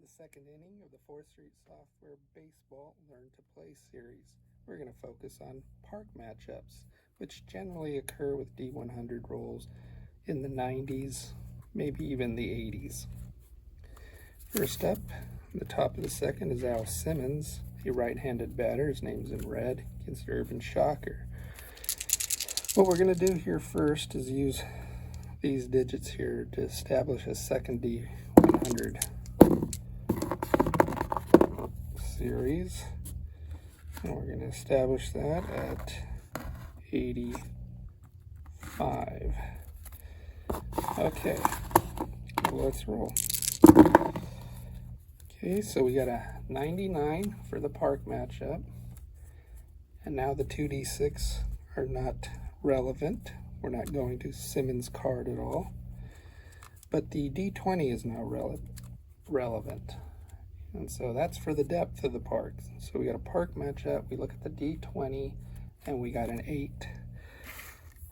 the second inning of the 4th Street Software Baseball Learn to Play series. We're going to focus on park matchups, which generally occur with D100 rolls in the 90s, maybe even the 80s. First up, on the top of the second is Al Simmons, a right-handed batter. His name's in red, against Urban Shocker. What we're going to do here first is use these digits here to establish a second D100 series. And we're going to establish that at 85. Okay, let's roll. Okay, so we got a 99 for the park matchup. And now the 2D6 are not relevant. We're not going to Simmons card at all. But the D20 is now relevant. And so that's for the depth of the park. So we got a park matchup, we look at the D20, and we got an 8.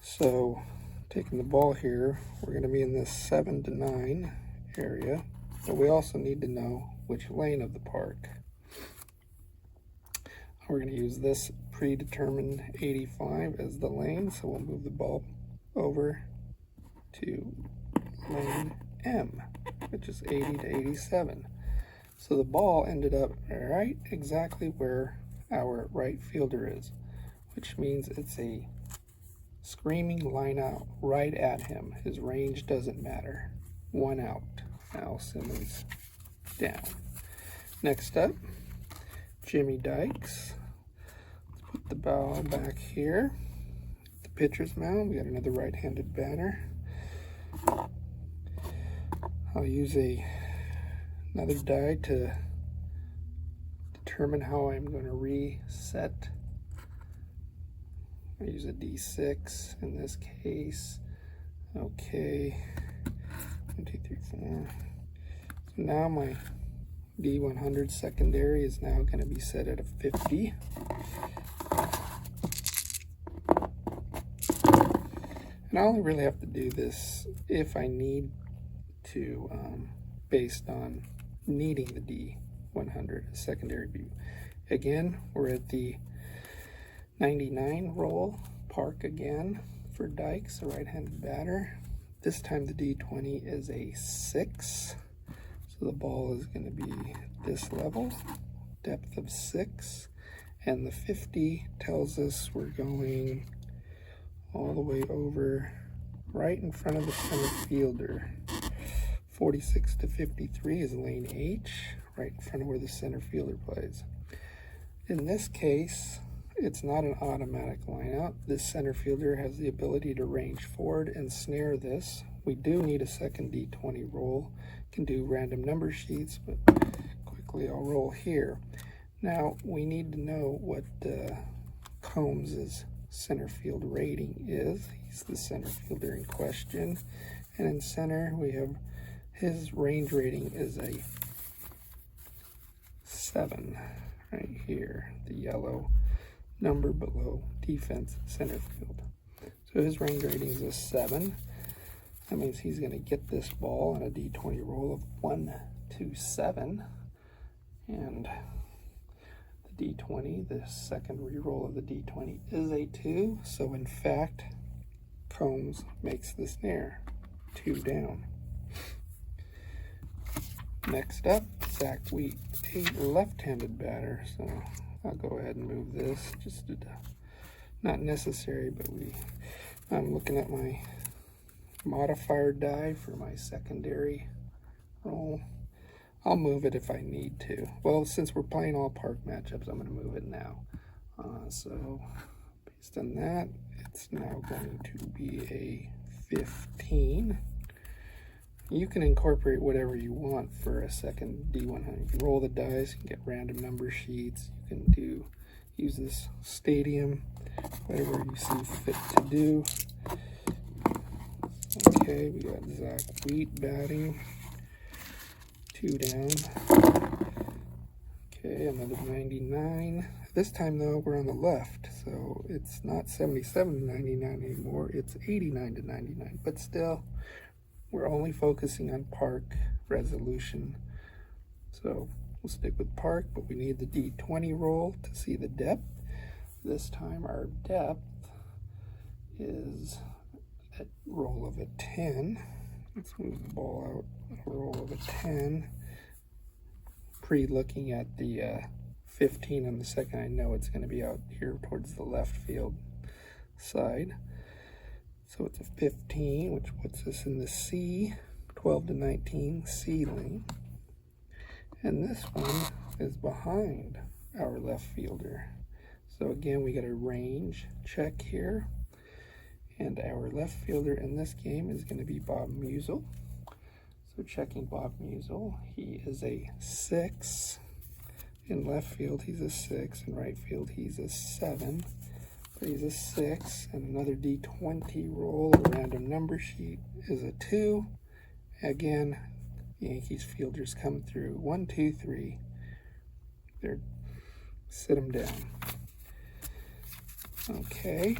So taking the ball here, we're going to be in this 7 to 9 area. But we also need to know which lane of the park. We're going to use this predetermined 85 as the lane, so we'll move the ball over to lane M, which is 80 to 87. So the ball ended up right exactly where our right fielder is, which means it's a screaming line out right at him. His range doesn't matter. 1 out. Al Simmons down. Next up, Jimmy Dykes. Let's put the ball back here. The pitcher's mound. We got another right-handed batter. I'll use another die to determine how I'm going to reset. I use a D6 in this case. Okay. 1, 2, 3, 4. So now my D100 secondary is now going to be set at a 50. And I only really have to do this if I need to, based on needing the D100 secondary view. Again, we're at the 99 roll, park again for Dykes, a right-handed batter. This time the D20 is a 6, so the ball is going to be this level, depth of 6, and the 50 tells us we're going all the way over right in front of the center fielder. 46 to 53 is lane H, right in front of where the center fielder plays. In this case, it's not an automatic line out. This center fielder has the ability to range forward and snare this. We do need a second D20 roll. Can do random number sheets, but quickly I'll roll here. Now we need to know what Combs' center field rating is. He's the center fielder in question. And in center we have his range rating is a 7 right here, the yellow number below defense center field. So his range rating is a 7. That means he's going to get this ball on a D20 roll of 1 to 7. And the D20, the second reroll of the D20, is a 2. So in fact, Combs makes the snare 2 down. Next up, Zach Wheat, a left-handed batter. So I'll go ahead and move this, just not necessary, but I'm looking at my modifier die for my secondary roll. I'll move it if I need to. Well, since we're playing all park matchups, I'm going to move it now. So based on that, it's now going to be a 15. You can incorporate whatever you want for a second D100. You can roll the dice, you can get random number sheets, you can use this stadium, whatever you see fit to do. Okay, we got Zach Wheat batting, 2 down. Okay, another 99. This time though, we're on the left, so it's not 77 to 99 anymore, it's 89 to 99, but still, we're only focusing on park resolution So we'll stick with park, but we need the D20 roll to see the depth. This time our depth is a roll of a 10. Let's move the ball out. A roll of a 10. Pre-looking at the 15 on the second, I know it's going to be out here towards the left field side. So it's a 15, which puts us in the C, 12 to 19 C lane. And this one is behind our left fielder. So again, we got a range check here. And our left fielder in this game is going to be Bob Musial. So checking Bob Musial, he is a 6. In left field, he's a 6. In right field, he's a 7. But he's a 6. And another D20 roll, a random number sheet, is a 2. Again, Yankees fielders come through. 1, 2, 3. They're sit them down. Okay.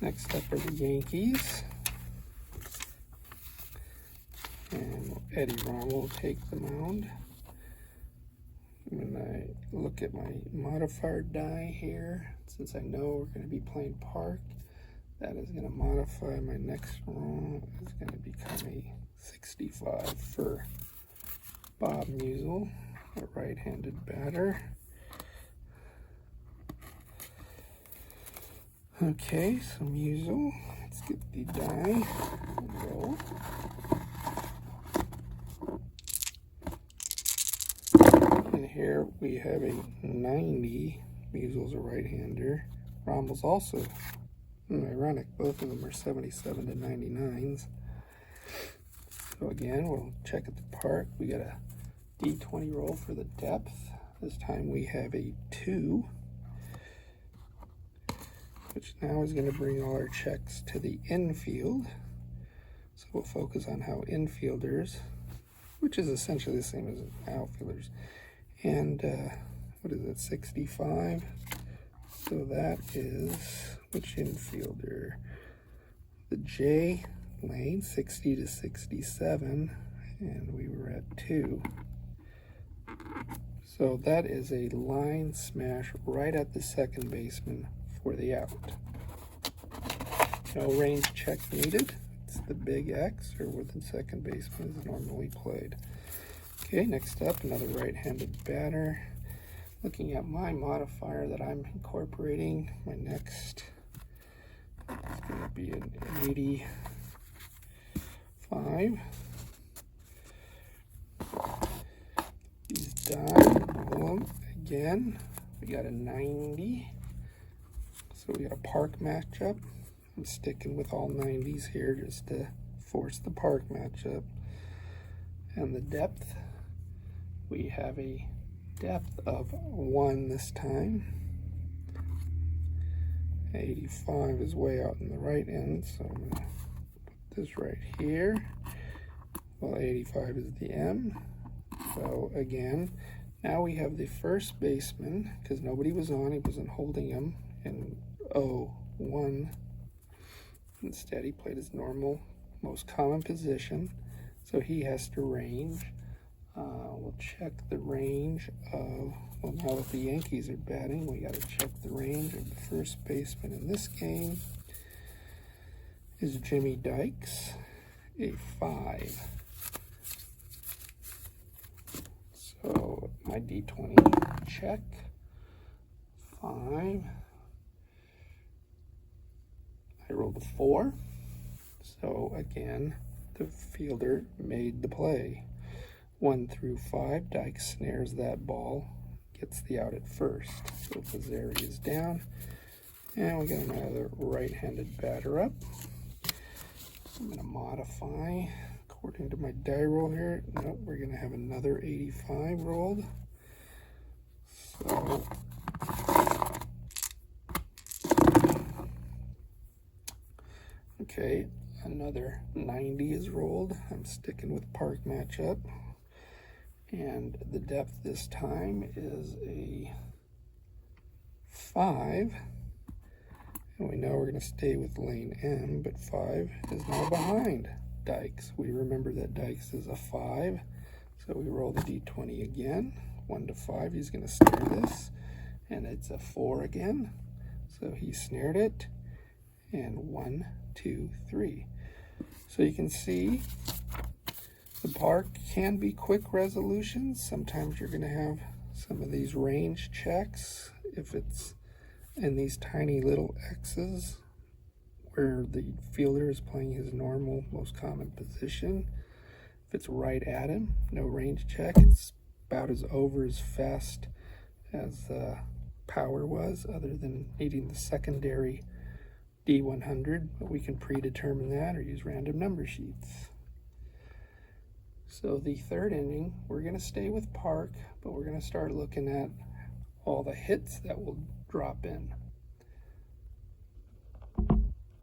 Next up are the Yankees. And Eddie Rommel will take the mound. When I look at my modifier die here, since I know we're going to be playing park, that is going to modify my next roll. It's going to become a 65 for Bob Musial, a right-handed batter. Okay, so Musial, let's get the die and roll. And here we have a 90. Musial's a right-hander. Rommel's also ironic. Both of them are 77 to 99s. So again, we'll check at the park. We got a D20 roll for the depth. This time we have a 2. Which now is going to bring all our checks to the infield. So we'll focus on how infielders, which is essentially the same as outfielders, and what is it, 65? So that is, which infielder? The J lane, 60 to 67, and we were at 2. So that is a line smash right at the second baseman for the out. No range check needed. It's the big X, or where the second baseman is normally played. Okay, next up, another right-handed batter. Looking at my modifier that I'm incorporating, my next is going to be an 85. These die, boom, again, we got a 90. So we got a park matchup. I'm sticking with all 90s here just to force the park matchup. And the depth, we have a depth of 1 this time. 85 is way out in the right end, so I'm going to put this right here. Well, 85 is the M. So again, now we have the first baseman, because nobody was on, he wasn't holding him, and 1. Instead, he played his normal, most common position, so he has to range. We'll check the range of, well, now that the Yankees are batting, we got to check the range of the first baseman in this game. Is Jimmy Dykes, a 5. So my D20 check, 5. I rolled a 4, so again, the fielder made the play. 1 through 5, Dykes snares that ball, gets the out at first. So Pizzeri is down, and we got another right-handed batter up. I'm going to modify according to my die roll here. Nope, we're going to have another 85 rolled. So okay, another 90 is rolled. I'm sticking with park matchup. And the depth this time is a 5. And we know we're going to stay with lane M, but 5 is now behind. Dykes. We remember that Dykes is a 5, so we roll the d20 again. 1 to 5, he's going to snare this, and it's a 4 again, so he snared it, and 1, 2, 3. So you can see the park can be quick resolutions. Sometimes you're going to have some of these range checks if it's in these tiny little X's where the fielder is playing his normal, most common position. If it's right at him, no range check, it's about as over as fast as power was, other than needing the secondary D100, but we can predetermine that or use random number sheets. So the third inning, we're going to stay with park, but we're going to start looking at all the hits that will drop in.